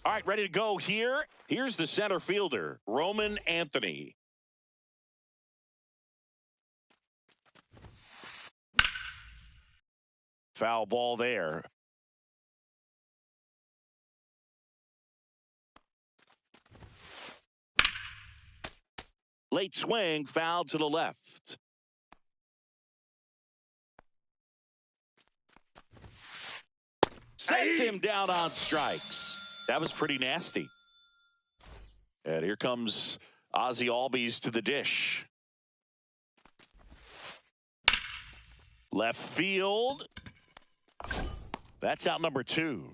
All right, ready to go here. Here's the center fielder, Roman Anthony. Foul ball there. Late swing, foul to the left. Sets him down on strikes. That was pretty nasty. And here comes Ozzie Albies to the dish. Left field. That's out number 2.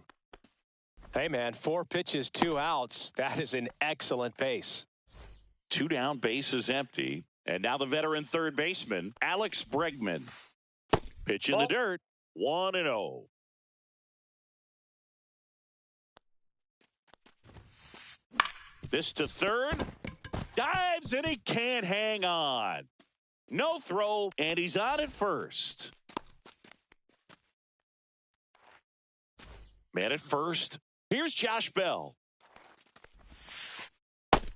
Hey, man, 4 pitches, 2 outs. That is an excellent pace. 2 down, base is empty. And now the veteran third baseman, Alex Bregman. Pitch in the dirt, 1-0. This to third. Dives, and he can't hang on. No throw, and he's on at first. Man at first. Here's Josh Bell.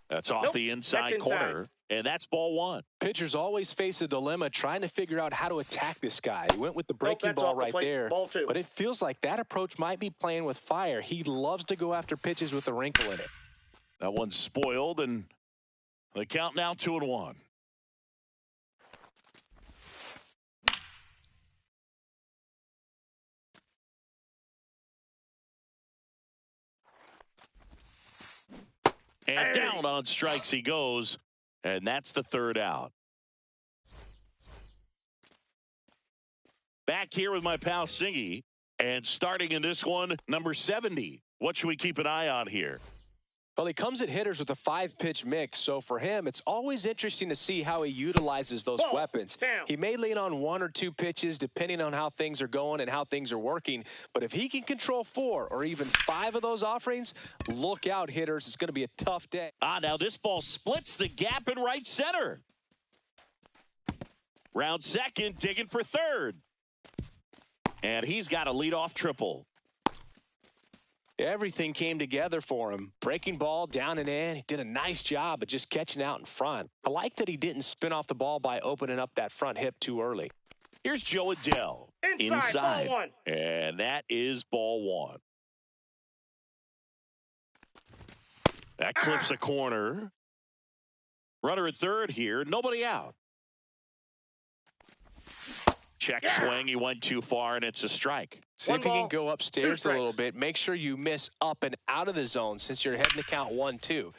That's off the inside corner, and that's ball 1. Pitchers always face a dilemma trying to figure out how to attack this guy. He went with the breaking ball right there, but it feels like that approach might be playing with fire. He loves to go after pitches with a wrinkle in it. That one's spoiled, and the count now 2-1. And down on strikes he goes, and that's the third out. Back here with my pal Singy, and starting in this one, number 70. What should we keep an eye on here? Well, he comes at hitters with a 5-pitch mix, so for him, it's always interesting to see how he utilizes those weapons. He may lean on 1 or 2 pitches depending on how things are going and how things are working, but if he can control 4 or even 5 of those offerings, look out, hitters. It's going to be a tough day. Now this ball splits the gap in right center. Round second, digging for third. And he's got a leadoff triple. Everything came together for him. Breaking ball down and in. He did a nice job of just catching out in front. I like that he didn't spin off the ball by opening up that front hip too early. Here's Joe Adell. Inside. Ball 1. And that is ball 1. That clips a corner. Runner at third here. Nobody out. Check swing. He went too far, and it's a strike. See if he can go upstairs a little bit. Make sure you miss up and out of the zone since you're heading to count 1-2.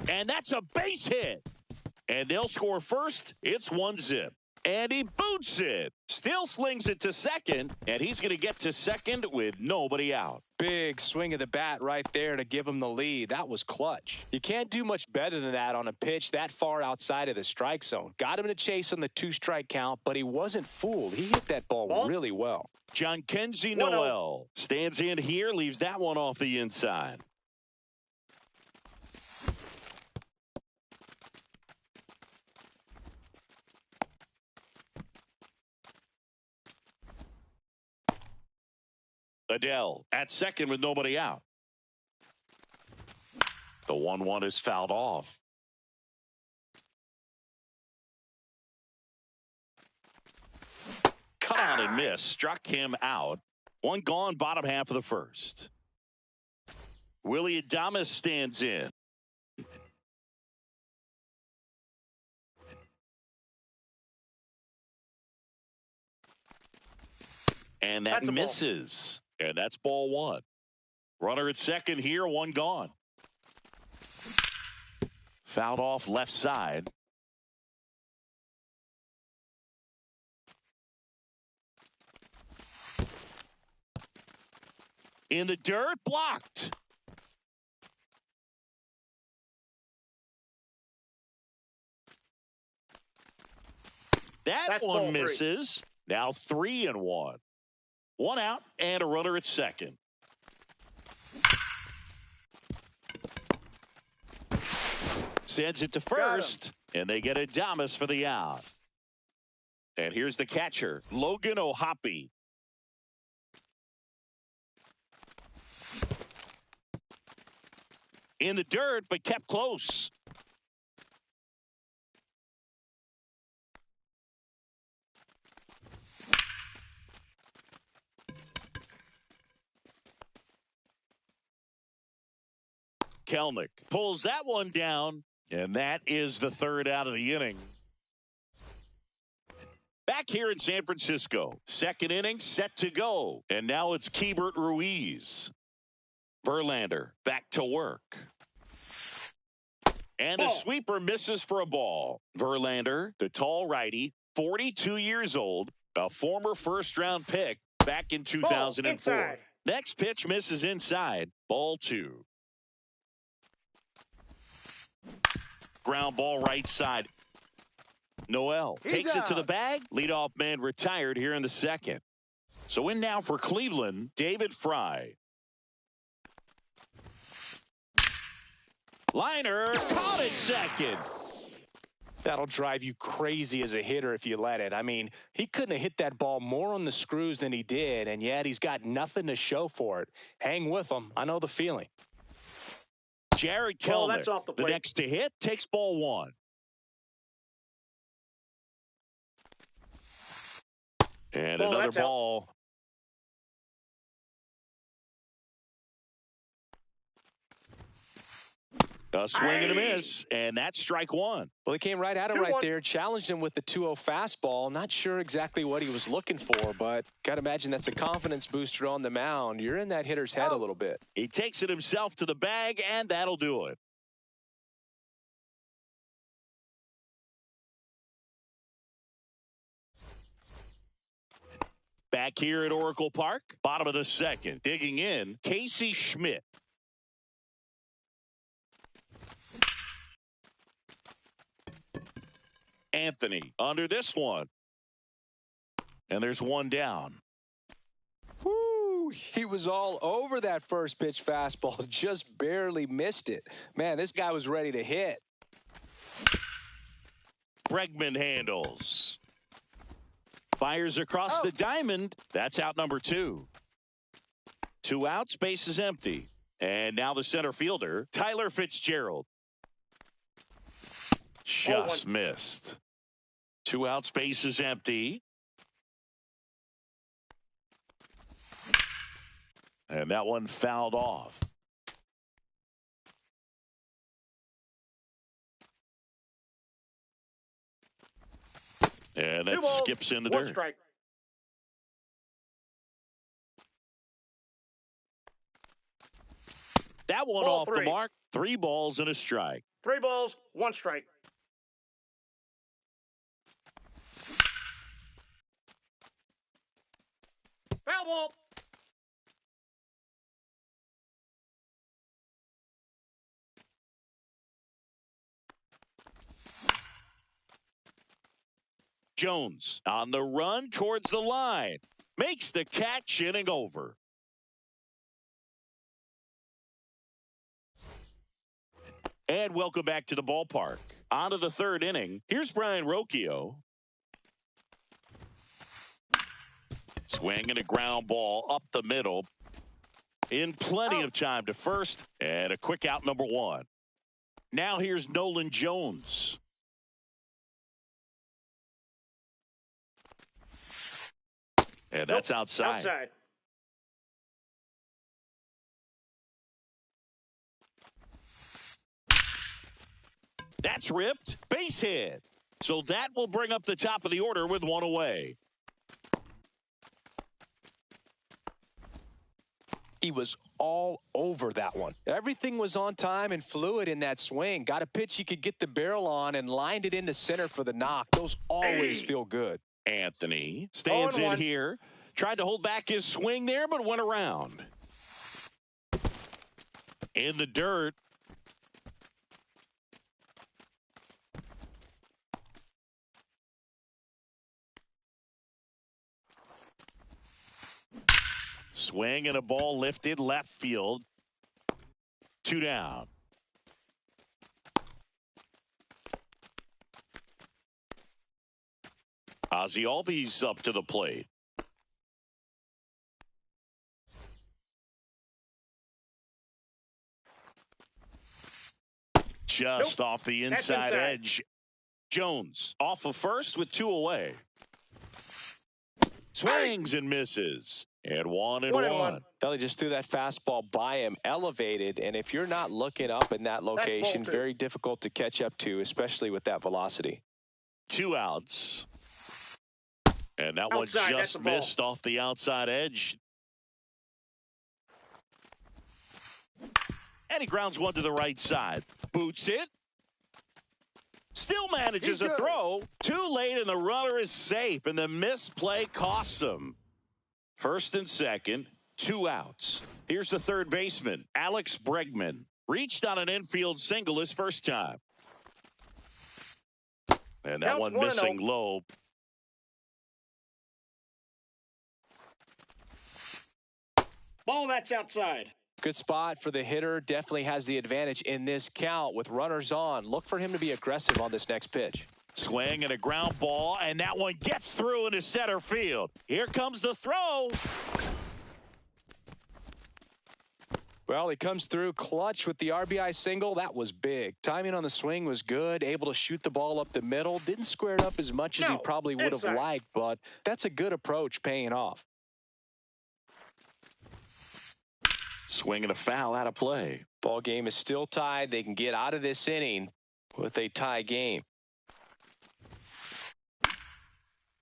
And that's a base hit. And they'll score first. It's 1-0. And he boots it. Still slings it to second. And he's going to get to second with nobody out. Big swing of the bat right there to give him the lead. That was clutch. You can't do much better than that on a pitch that far outside of the strike zone. Got him in a chase on the 2-strike count, but he wasn't fooled. He hit that ball really well. Jhonkensy Noel stands in here, leaves that one off the inside. Adell at second with nobody out. The 1-1 is fouled off. Cut out and miss. Struck him out. One gone, bottom half of the first. Willy Adames stands in. And that misses. And that's ball 1. Runner at second here, one gone. Fouled off left side. In the dirt, blocked. That one misses. Now 3-1. One out and a runner at second. Sends it to first, and they get Adames for the out. And here's the catcher, Logan O'Hoppe. In the dirt, but kept close. Kelenic pulls that one down, and that is the third out of the inning. Back here in San Francisco, second inning set to go, and now it's Keibert Ruiz. Verlander back to work. And the sweeper misses for a ball. Verlander, the tall righty, 42 years old, a former first-round pick back in 2004. Next pitch misses inside, ball 2. Ground ball right side. Noel takes it to the bag. Leadoff man retired here in the second. So in now for Cleveland, David Fry. Liner caught it second. That'll drive you crazy as a hitter if you let it. I mean, he couldn't have hit that ball more on the screws than he did, and yet he's got nothing to show for it. Hang with him. I know the feeling. Jared Kelenic, the next to hit, takes ball 1. And another ball. A swing and a miss, and that's strike 1. Well, he came right at him right there, challenged him with the 2-0 fastball. Not sure exactly what he was looking for, but got to imagine that's a confidence booster on the mound. You're in that hitter's head a little bit. He takes it himself to the bag, and that'll do it. Back here at Oracle Park, bottom of the second, digging in, Casey Schmidt. Anthony under this one. And there's one down. Woo! He was all over that first pitch fastball, just barely missed it. Man, this guy was ready to hit. Bregman handles. Fires across the diamond. That's out number 2. 2 outs, base is empty. And now the center fielder, Tyler Fitzgerald. Just missed. 2 outs, base is empty. And that one fouled off. And that skips in the dirt. Strike. That one off the mark. 3 balls and a strike. 3 balls, 1 strike. Foul ball. Jones on the run towards the line. Makes the catch, inning over. And welcome back to the ballpark. On to the third inning. Here's Brian Rocchio. Swinging a ground ball up the middle. In plenty of time to first. And a quick out, number 1. Now here's Nolan Jones. And that's outside. That's ripped. Base hit. So that will bring up the top of the order with 1 away. He was all over that one. Everything was on time and fluid in that swing. Got a pitch he could get the barrel on and lined it into center for the knock. Those always feel good. Anthony stands in here. Tried to hold back his swing there, but went around. In the dirt. Swing and a ball lifted left field. 2 down. Ozzie Albies up to the plate. just off the inside edge. Jones off of first with 2 away. Swings and misses. And 1-1. Belly just threw that fastball by him, elevated, and if you're not looking up in that location, very difficult to catch up to, especially with that velocity. 2 outs. And that one just missed off the outside edge. And he grounds one to the right side. Boots it. Still manages a throw. Too late, and the runner is safe, and the misplay costs him. First and second, 2 outs. Here's the third baseman, Alex Bregman. Reached on an infield single his first time. And that one missing low. Ball that's outside. Good spot for the hitter. Definitely has the advantage in this count with runners on. Look for him to be aggressive on this next pitch. Swing and a ground ball, and that one gets through into center field. Here comes the throw. Well, he comes through clutch with the RBI single. That was big. Timing on the swing was good. Able to shoot the ball up the middle. Didn't square it up as much as he probably would have liked, but that's a good approach paying off. Swing and a foul out of play. Ball game is still tied. They can get out of this inning with a tie game.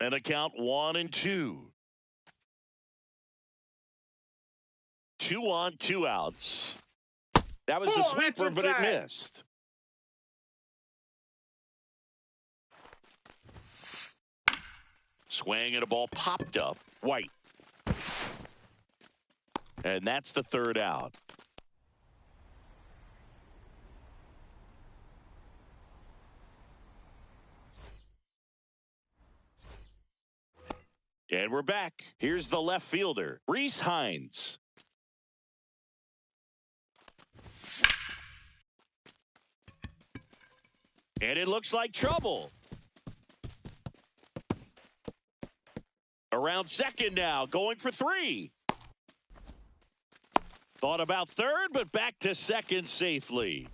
And a count 1-2. 2 on, 2 outs. That was the sweeper, but it missed. Swing and a ball popped up. White. And that's the third out. And we're back. Here's the left fielder, Rhys Hines. And it looks like trouble. Around second now, going for 3. Thought about third, but back to second safely.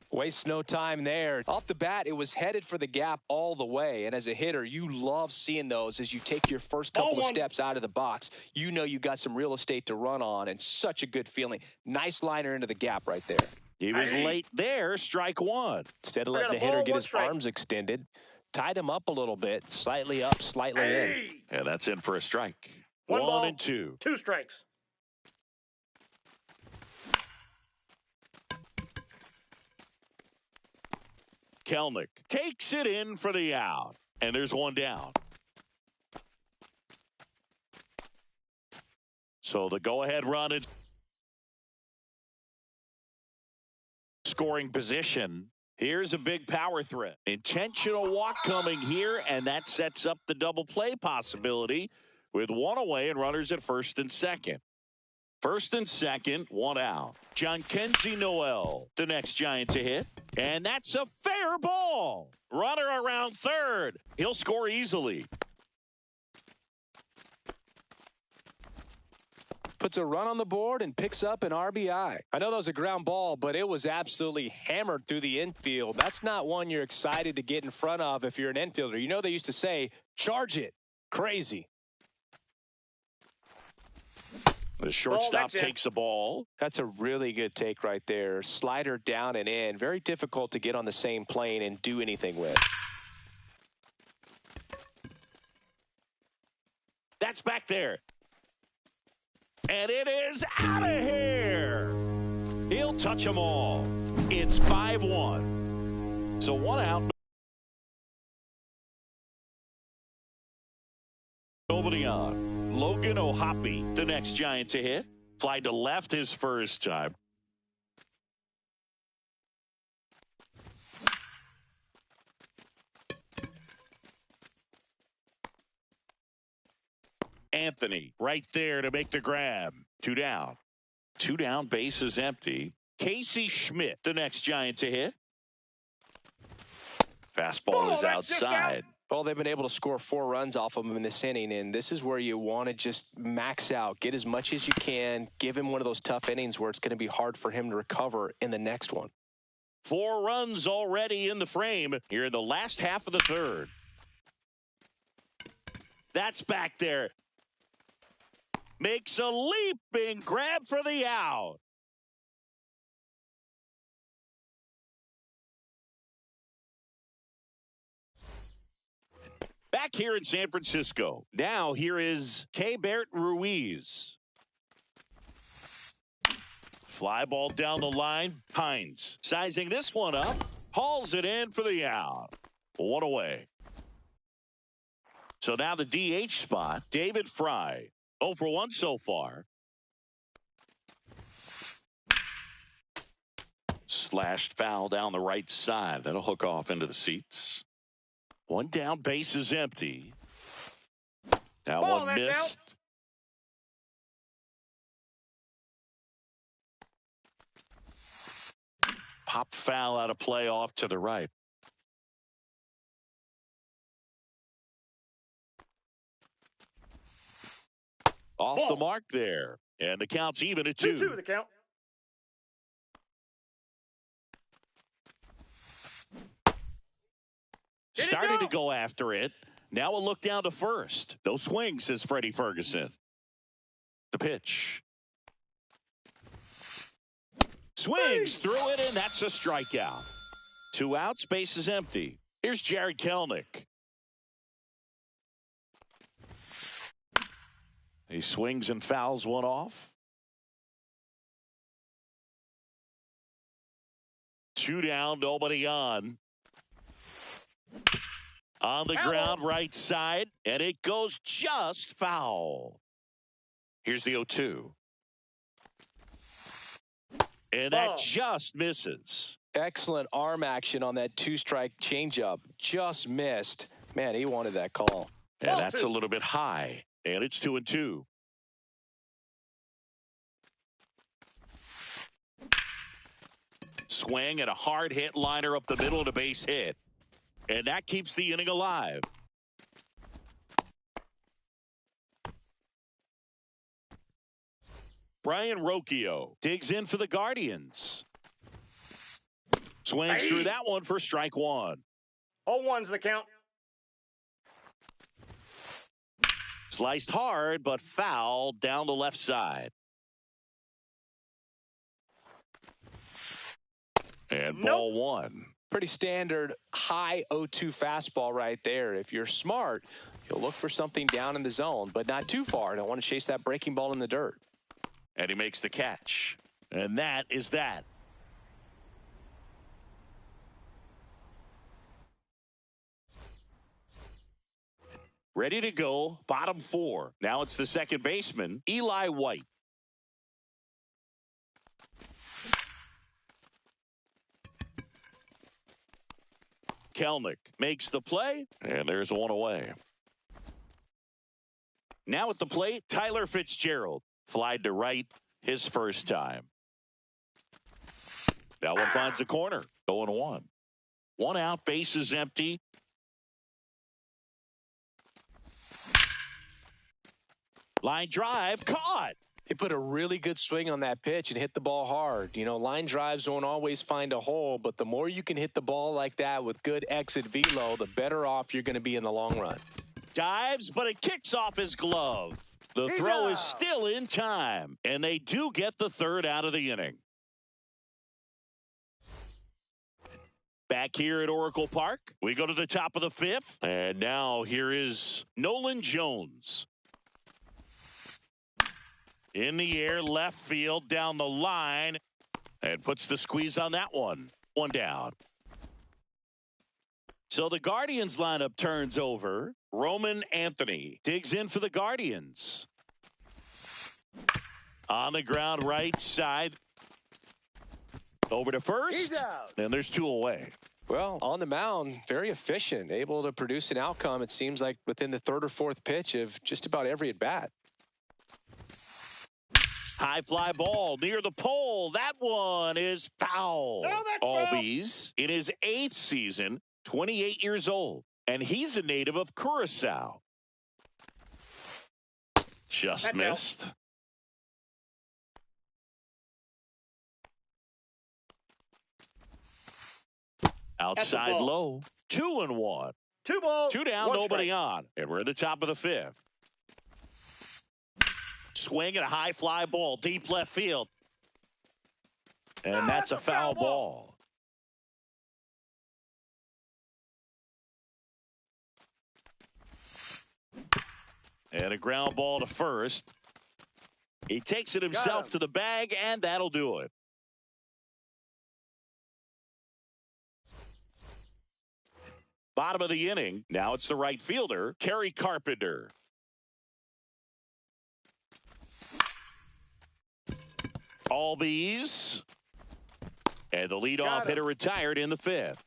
Waste no time there. Off the bat, it was headed for the gap all the way. And as a hitter, you love seeing those as you take your first couple of steps out of the box. You know you got some real estate to run on, and such a good feeling. Nice liner into the gap right there. He was late there, strike 1. Instead of letting the hitter get his arms extended, tied him up a little bit, slightly up, slightly in. And that's in for a strike. 1 and 2. 2 strikes. Kelnick takes it in for the out. And there's 1 down. So the go-ahead run is scoring position. Here's a big power threat. Intentional walk coming here, and that sets up the double play possibility with 1 away and runners at first and second. First and second, 1 out. Jhonkensy Noel, the next Giant to hit. And that's a fair ball. Runner around third. He'll score easily. Puts a run on the board and picks up an RBI. I know that was a ground ball, but it was absolutely hammered through the infield. That's not one you're excited to get in front of if you're an infielder. You know they used to say, charge it. Crazy. The shortstop takes the ball. That's a really good take right there. Slider down and in. Very difficult to get on the same plane and do anything with. That's back there. And it is out of here. He'll touch them all. It's 5-1. So 1 out. Nobody on. Logan O'Hoppe, the next Giant to hit. Fly to left his first time. Anthony right there to make the grab. 2 down. 2 down, base is empty. Casey Schmidt, the next Giant to hit. Fastball is outside. Well, they've been able to score 4 runs off of him in this inning, and this is where you want to just max out, get as much as you can, give him one of those tough innings where it's going to be hard for him to recover in the next one. 4 runs already in the frame here in the last half of the third. That's back there. Makes a leaping grab for the out. Back here in San Francisco. Now here is Keibert Ruiz. Fly ball down the line. Hines sizing this one up. Hauls it in for the out. 1 away. So now the DH spot. David Fry. 0 for 1 so far. Slashed foul down the right side. That'll hook off into the seats. 1 down, base is empty. That one missed. Pop foul out of play off to the right. Off the mark there. And the count's even at 2. 2-2 the count. Started to go after it. Now a look down to first. No swing, says Freddie Ferguson. The pitch. Swings through it, and that's a strikeout. 2 outs, base is empty. Here's Jarred Kelenic. He swings and fouls one off. 2 down, nobody on. On the ground, right side, and it goes just foul. Here's the 0-2. And that just misses. Excellent arm action on that 2-strike changeup. Just missed. Man, he wanted that call. And that's a little bit high. And it's 2-2. Swing and a hard hit liner up the middle of the base hit. And that keeps the inning alive. Brian Rocchio digs in for the Guardians. Swings through that one for strike 1. 0-1's the count. Sliced hard, but foul down the left side. And ball 1. Pretty standard high 0-2 fastball right there. If you're smart, you'll look for something down in the zone, but not too far. Don't want to chase that breaking ball in the dirt. And he makes the catch. And that is that. Ready to go, bottom 4. Now it's the second baseman, Eli White. Kelenic makes the play, and there's 1 away. Now at the plate, Tyler Fitzgerald. Flied to right his first time. That one finds the corner. 0-1. 1 out, base is empty. Line drive, caught. He put a really good swing on that pitch and hit the ball hard. You know, line drives don't always find a hole, but the more you can hit the ball like that with good exit velo, the better off you're going to be in the long run. Dives, but it kicks off his glove. The throw is still in time, and they do get the 3rd out of the inning. Back here at Oracle Park, we go to the top of the 5th, and now here is Nolan Jones. In the air, left field, down the line, and puts the squeeze on that one. 1 down. So the Guardians lineup turns over. Roman Anthony digs in for the Guardians. On the ground, right side. Over to first. And there's 2 away. Well, on the mound, very efficient, able to produce an outcome, it seems like, within the 3rd or 4th pitch of just about every at-bat. High fly ball near the pole. That one is foul. Albies in his 8th season, 28 years old. And he's a native of Curacao. Just missed. Outside low. 2-1. 2 balls. 2 down, one nobody strike. on. And we're at the top of the 5th. Swing and a high fly ball, deep left field. And that's a foul ball. And a ground ball to first. He takes it himself to the bag, and that'll do it. Bottom of the inning. Now it's the right fielder, Kerry Carpenter. Albies. And the leadoff hitter retired in the 5th.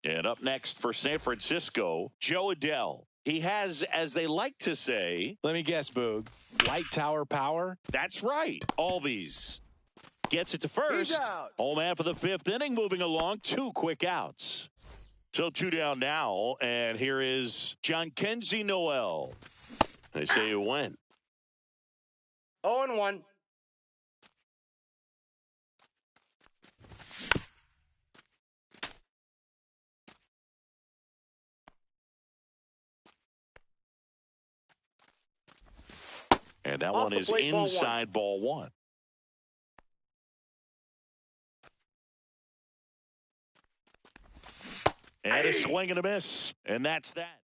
And up next for San Francisco, Jo Adell. He has, as they like to say... Let me guess, Boog. Light tower power? That's right. Albies gets it to first. Home man for the 5th inning, moving along. 2 quick outs. So 2 down now, and here is Jhonkensy Noel. They say you went. 0-1. And that one is inside ball one. And a swing and a miss. And that's that.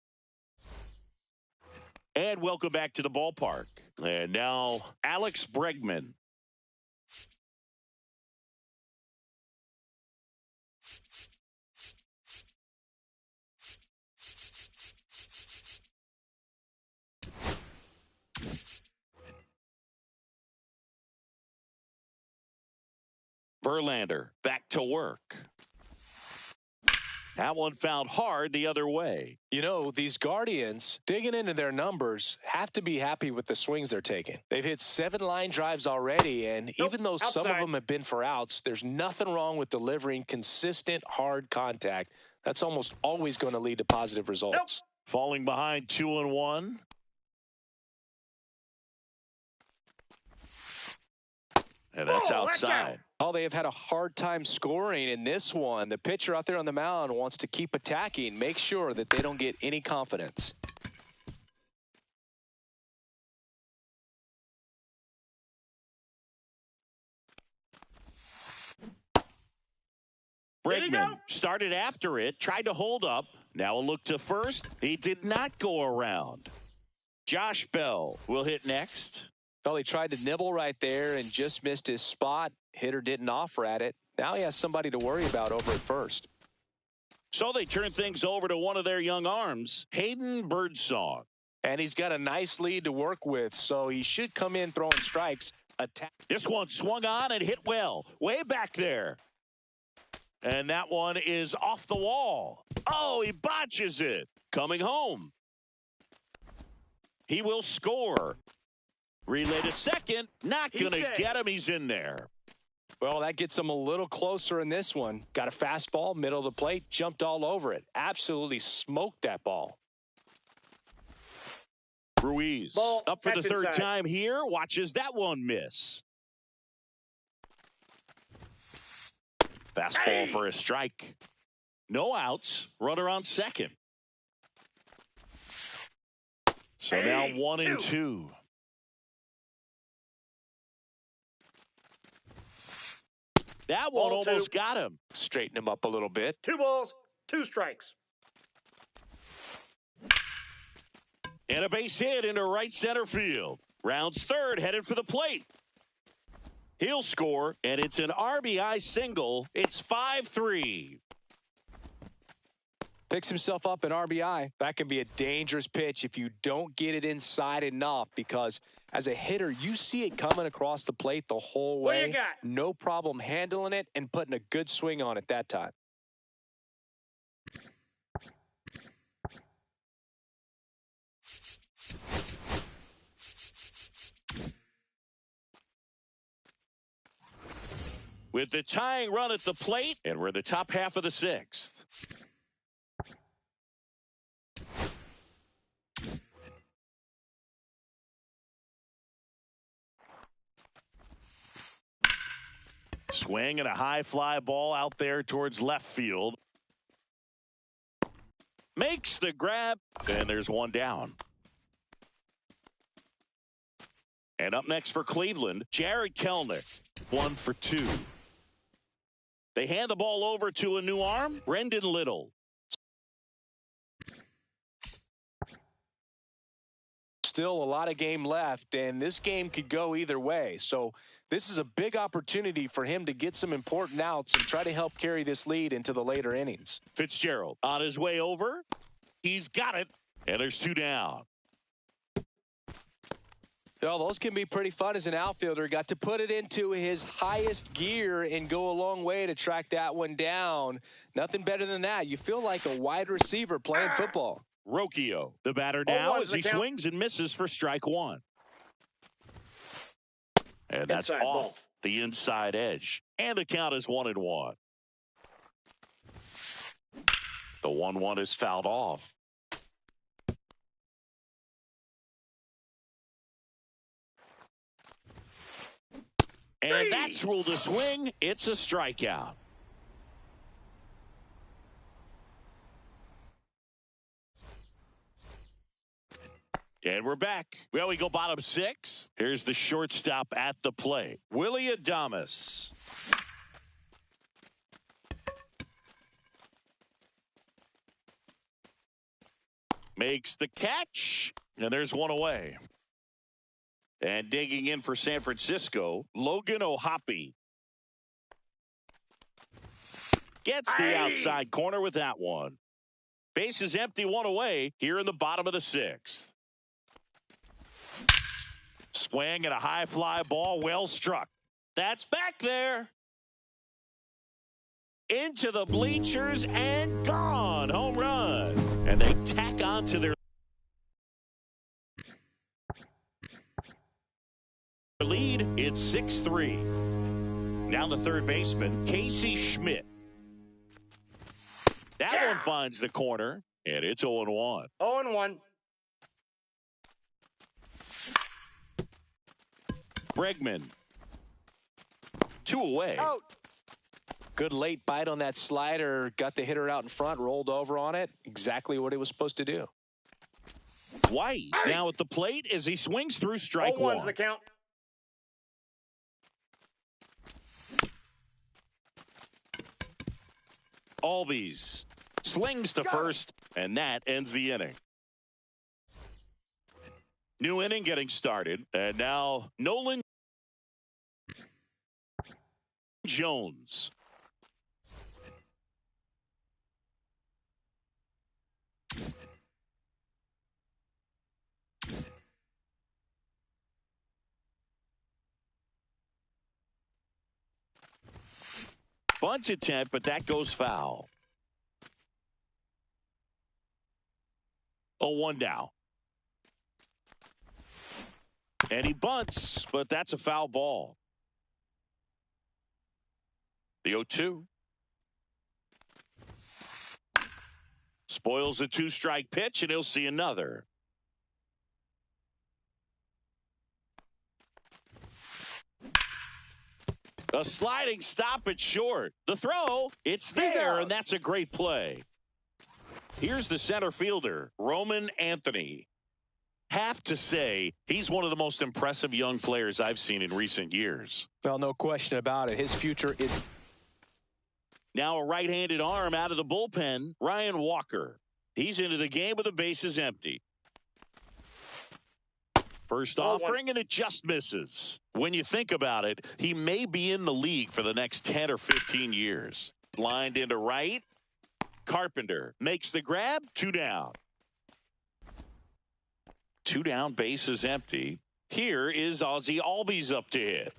And welcome back to the ballpark. And now Alex Bregman. Verlander back to work. That one found hard the other way. You know, these Guardians, digging into their numbers, have to be happy with the swings they're taking. They've hit 7 line drives already, and even though some of them have been for outs, there's nothing wrong with delivering consistent, hard contact. That's almost always going to lead to positive results. Falling behind 2-1. And that's outside. Oh, they have had a hard time scoring in this one. The pitcher out there on the mound wants to keep attacking, make sure that they don't get any confidence. Bregman started after it, tried to hold up. Now a look to first. He did not go around. Josh Bell will hit next. Well, he tried to nibble right there and just missed his spot. Hitter didn't offer at it. Now he has somebody to worry about over at first. So they turn things over to one of their young arms, Hayden Birdsong. And he's got a nice lead to work with, so he should come in throwing strikes. This one swung on and hit well, way back there. And that one is off the wall. Oh, he botches it. Coming home. He will score. Relay to second. Not going to get him. He's in there. Well, that gets him a little closer in this one. Got a fastball, middle of the plate, jumped all over it. Absolutely smoked that ball. Ruiz up for the third time here. Watches that one miss. Fastball for a strike. No outs. Runner on second. So now 1-2. That one almost got him. Straighten him up a little bit. 2 balls, 2 strikes. And a base hit into right center field. Rounds third, headed for the plate. He'll score, and it's an RBI single. It's 5-3. Picks himself up an RBI. That can be a dangerous pitch if you don't get it inside enough, because as a hitter, you see it coming across the plate the whole way. What do you got? No problem handling it and putting a good swing on it that time. With the tying run at the plate, and we're in the top half of the 6th. Swing and a high fly ball out there towards left field. Makes the grab, and there's one down. And up next for Cleveland, Jared Kelenic, 1 for 2. They hand the ball over to a new arm, Brendan Little. Still a lot of game left, and this game could go either way. So this is a big opportunity for him to get some important outs and try to help carry this lead into the later innings. Fitzgerald on his way over. He's got it, and there's 2 down. Well, those can be pretty fun as an outfielder. Got to put it into his highest gear and go a long way to track that one down. Nothing better than that. You feel like a wide receiver playing football. Rocchio, the batter now as he swings and misses for strike 1. And that's off the inside edge. And the count is 1-1. The 1-1 is fouled off. And that's ruled a swing. It's a strikeout. And we're back. Well, we go bottom 6. Here's the shortstop at the plate, Willy Adames. Makes the catch, and there's one away. And digging in for San Francisco, Logan O'Hoppe. Gets the outside corner with that one. Base is empty, one away here in the bottom of the 6th. Swing and a high fly ball, well struck. That's back there. Into the bleachers and gone. Home run. And they tack on to their lead. It's 6-3. Now the third baseman, Casey Schmidt. That one finds the corner, and it's 0-1. 0-1. Bregman. 2 away. Out. Good late bite on that slider. Got the hitter out in front, rolled over on it. Exactly what he was supposed to do. White now at the plate as he swings through strike 1. 0-1's the count. Albies slings to first, and that ends the inning. New inning getting started, and now Nolan Jones. Bunt attempt, but that goes foul. 0-1 now. And he bunts, but that's a foul ball. The 0-2. Spoils the 2-strike pitch, and he'll see another. A sliding stop at short. The throw, it's there, and that's a great play. Here's the center fielder, Roman Anthony. Have to say, he's one of the most impressive young players I've seen in recent years. Well, no question about it. His future is... Now a right-handed arm out of the bullpen, Ryan Walker. He's into the game with the bases empty. First offering, and it just misses. When you think about it, he may be in the league for the next 10 or 15 years. Lined into right. Carpenter makes the grab. 2 down. 2 down, base is empty. Here is Ozzie Albies up to hit.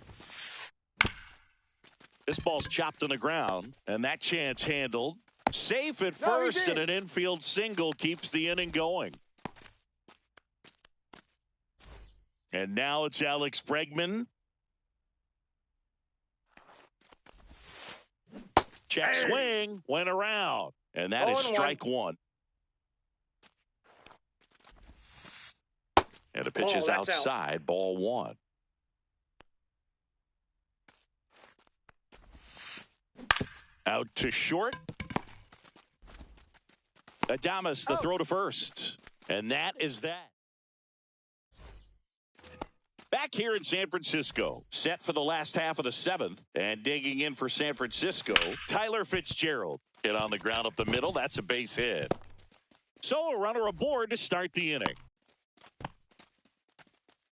This ball's chopped on the ground, and that chance handled. Safe at first, and an infield single keeps the inning going. And now it's Alex Bregman. Check swing, went around. And that is strike 1. And the pitch is outside, ball 1. Out to short. Adames, the throw to first. And that is that. Back here in San Francisco, set for the last half of the seventh, and digging in for San Francisco, Tyler Fitzgerald. Hit on the ground up the middle. That's a base hit. So a runner aboard to start the inning.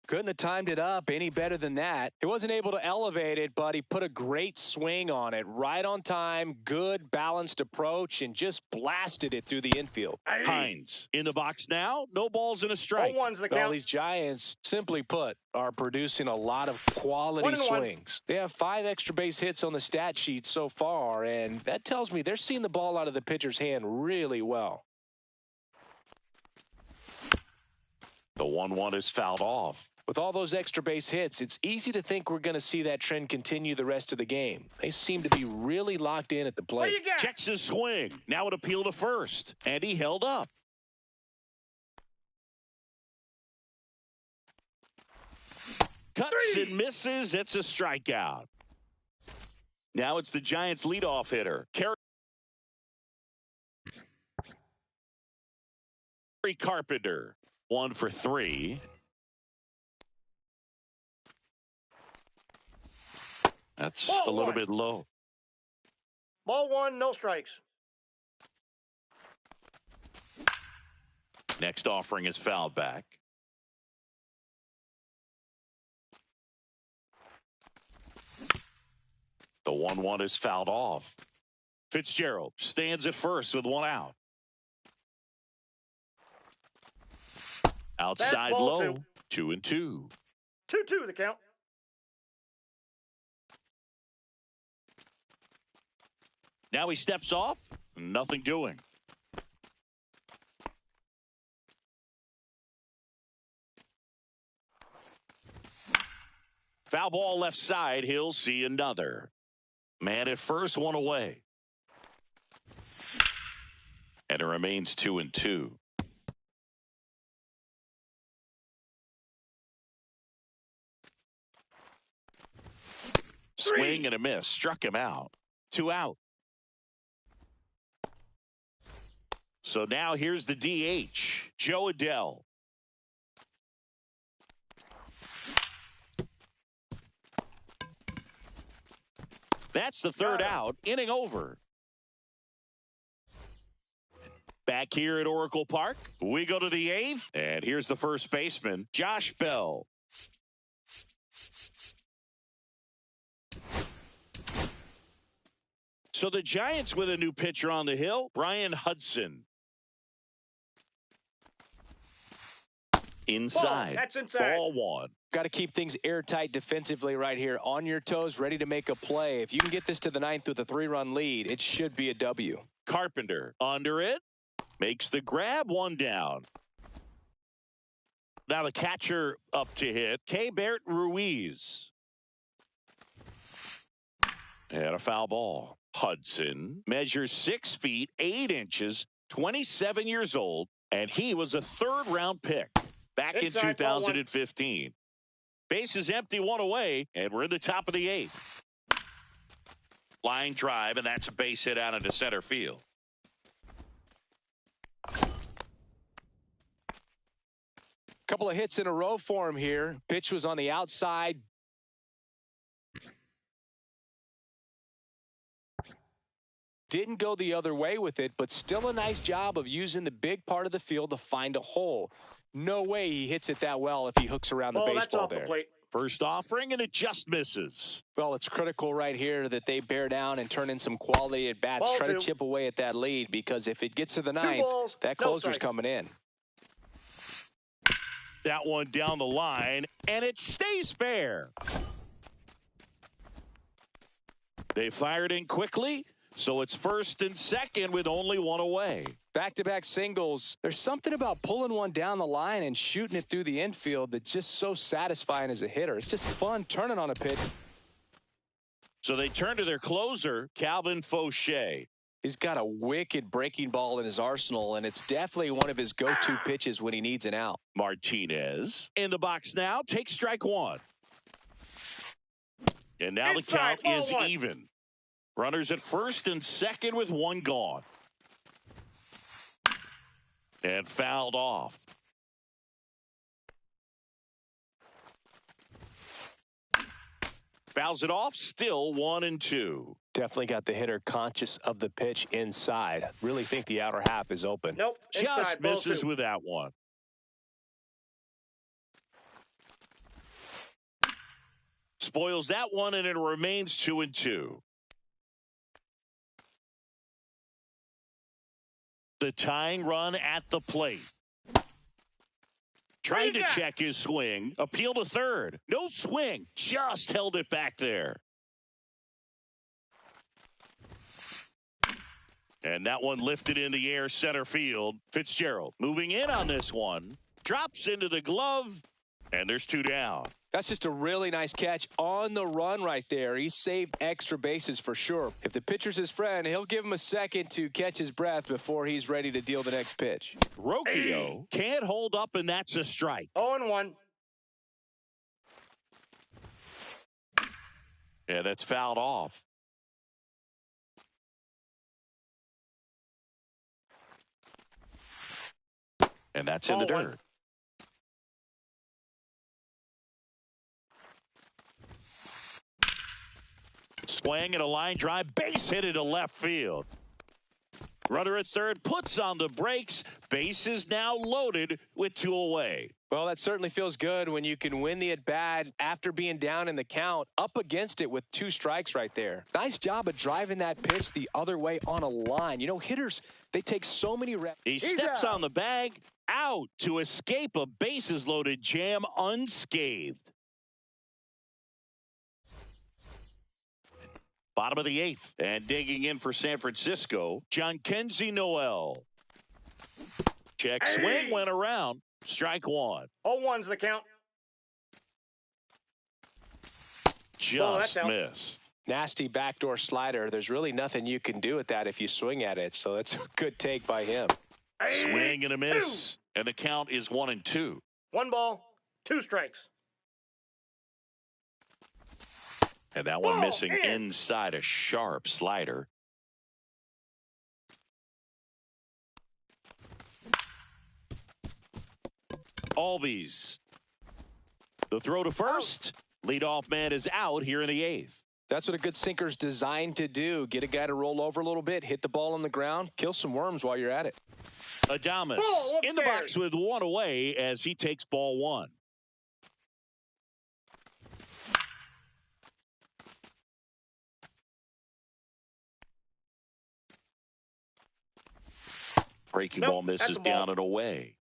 Couldn't have timed it up any better than that. He wasn't able to elevate it, but he put a great swing on it. Right on time, good, balanced approach, and just blasted it through the infield. Hines in the box now. No balls and a strike. 0-1's the count. Well, these Giants, simply put, are producing a lot of quality 1-1. swings. They have 5 extra base hits on the stat sheet so far, and that tells me they're seeing the ball out of the pitcher's hand really well. The 1-1 is fouled off. With all those extra base hits, it's easy to think we're going to see that trend continue the rest of the game. They seem to be really locked in at the plate. What do you got? Checks his swing. Now an appeal to first. And he held up. Cuts and misses. It's a strikeout. Now it's the Giants' leadoff hitter, Kerry Carpenter. 1 for 3. That's Ball a little one. bit low. Ball 1, no strikes. Next offering is fouled back. The 1-1 is fouled off. Fitzgerald stands at first with 1 out. Outside ball low. 2. 2-2. 2-2 the count. Now he steps off. Nothing doing. Foul ball left side. He'll see another. Man at first, 1 away. And it remains 2-2. Swing and a miss. Struck him out. 2 out. So now here's the DH, Joe Adell. That's the 3rd out. Inning over. Back here at Oracle Park, we go to the 8th. And here's the first baseman, Josh Bell. So the Giants with a new pitcher on the hill, Brian Hudson. Inside. That's inside. Ball 1. Got to keep things airtight defensively right here. On your toes, ready to make a play. If you can get this to the 9th with a 3-run lead, it should be a W. Carpenter under it. Makes the grab. 1 down. Now the catcher up to hit, Keibert Ruiz. And a foul ball. Hudson measures 6 feet 8 inches, 27 years old, and he was a 3rd-round pick back Inside, in 2015. Base is empty, 1 away, and we're in the top of the 8th. Line drive, and that's a base hit out into center field. Couple of hits in a row for him here. Pitch was on the outside. Didn't go the other way with it, but still a nice job of using the big part of the field to find a hole. No way he hits it that well if he hooks around the That's baseball off there. the plate. First offering, and it just misses. Well, it's critical right here that they bear down and turn in some quality at bats. Ball Try 2. to chip away at that lead, because if it gets to the 9th, balls, that no closer's strikes. coming in. That one down the line, and it stays fair. They fired in quickly, so it's 1st and 2nd with only 1 away. Back-to-back singles. There's something about pulling one down the line and shooting it through the infield that's just so satisfying as a hitter. It's just fun turning on a pitch. So they turn to their closer, Calvin Fauché. He's got a wicked breaking ball in his arsenal, and it's definitely one of his go-to pitches when he needs an out. Martinez in the box now, takes strike 1. And now Inside, the count is ball 1. even. Runners at first and second with one gone. And fouled off. Fouls it off, still 1-2. Definitely got the hitter conscious of the pitch inside. Really think the outer half is open. Nope. Just Inside, misses 2. with that one. Spoils that one, and it remains 2-2. The tying run at the plate. Trying to check his swing. Appeal to third. No swing. Just held it back there. And that one lifted in the air center field. Fitzgerald moving in on this one. Drops into the glove. And there's 2 down. That's just a really nice catch on the run right there. He saved extra bases for sure. If the pitcher's his friend, he'll give him a second to catch his breath before he's ready to deal the next pitch. Rocchio can't hold up, and that's a strike. 0-1. Yeah, that's fouled off. And that's in the dirt. Swing and a line drive, base hit into left field. Runner at third puts on the brakes. Base is now loaded with 2 away. Well, that certainly feels good when you can win the at-bat after being down in the count, up against it with 2 strikes right there. Nice job of driving that pitch the other way on a line. You know, hitters, they take so many reps. He steps on the bag, out to escape a bases-loaded jam unscathed. Bottom of the 8th, and digging in for San Francisco, Jhonkensy Noel. Check swing went around. Strike 1. 0-1's the count. Just missed. Nasty backdoor slider. There's really nothing you can do with that if you swing at it, so that's a good take by him. Swing and a miss, and the count is 1-2. 1 ball, 2 strikes. And that one missing inside a sharp slider. Albies. The throw to first. Leadoff man is out here in the 8th. That's what a good sinker's designed to do. Get a guy to roll over a little bit, hit the ball on the ground, kill some worms while you're at it. Adames in the box with 1 away as he takes ball 1. Breaking ball misses down and away.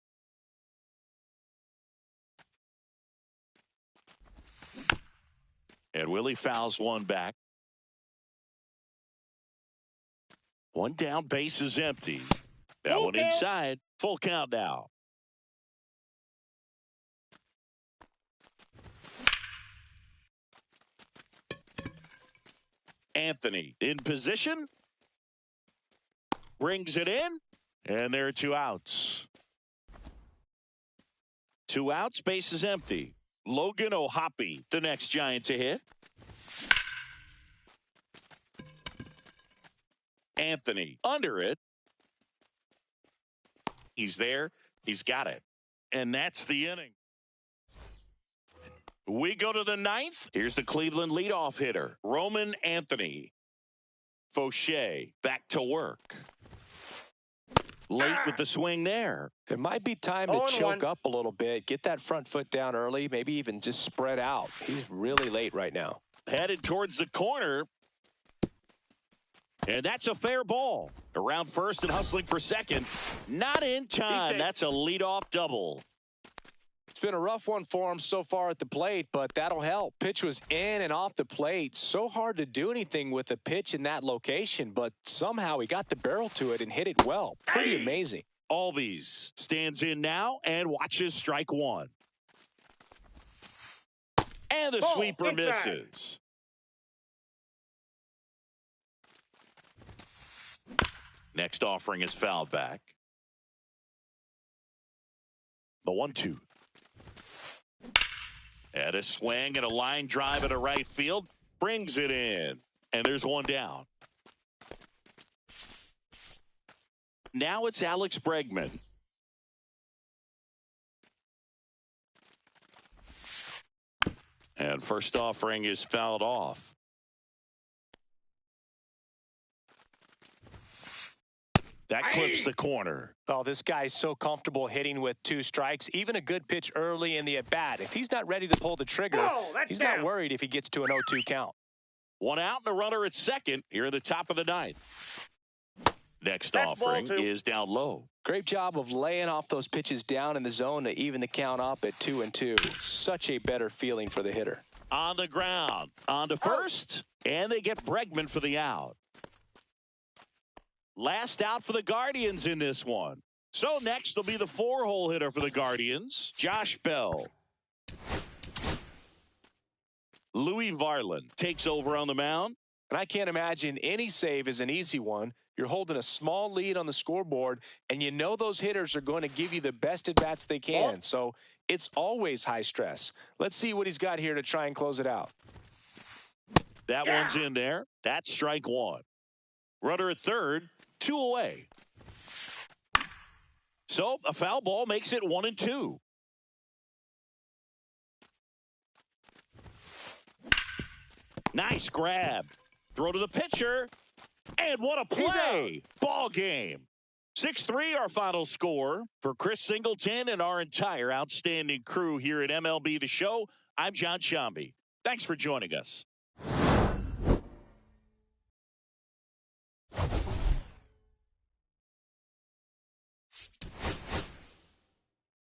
And Willie fouls one back. 1 down, base is empty. That one inside. Full count now. Anthony in position. Brings it in. And there are 2 outs. 2 outs, base is empty. Logan O'Hoppe, the next Giant to hit. Anthony under it. He's there. He's got it. And that's the inning. We go to the 9th. Here's the Cleveland leadoff hitter, Roman Anthony. Fauché back to work. Late with the swing there. It might be time to choke up a little bit. Get that front foot down early. Maybe even just spread out. He's really late right now. Headed towards the corner. And that's a fair ball. Around first and hustling for second. Not in time. That's a leadoff double. It's been a rough one for him so far at the plate, but that'll help. Pitch was in and off the plate. So hard to do anything with a pitch in that location, but somehow he got the barrel to it and hit it well. Pretty amazing. Albies stands in now and watches strike 1. And the sweeper misses. Next offering is fouled back. The 1-2. And a swing and a line drive at a right field. Brings it in. And there's 1 down. Now it's Alex Bregman. And first offering is fouled off. That clips the corner. Oh, this guy's so comfortable hitting with 2 strikes. Even a good pitch early in the at-bat. If he's not ready to pull the trigger, he's not worried if he gets to an 0-2 count. 1 out and a runner at second here at the top of the 9th. Next offering is down low. Great job of laying off those pitches down in the zone to even the count up at 2-2. Such a better feeling for the hitter. On the ground, on to first, and they get Bregman for the out. Last out for the Guardians in this one. So next will be the 4-hole hitter for the Guardians, Josh Bell. Louis Varland takes over on the mound. And I can't imagine any save is an easy one. You're holding a small lead on the scoreboard, and you know those hitters are going to give you the best at-bats they can. So it's always high stress. Let's see what he's got here to try and close it out. That one's in there. That's strike 1. Runner at third, 2 away. So a foul ball makes it 1-2. Nice grab. Throw to the pitcher. And what a play. Ball game. 6-3 our final score. For Chris Singleton and our entire outstanding crew here at MLB The Show, I'm John Sciambi. Thanks for joining us.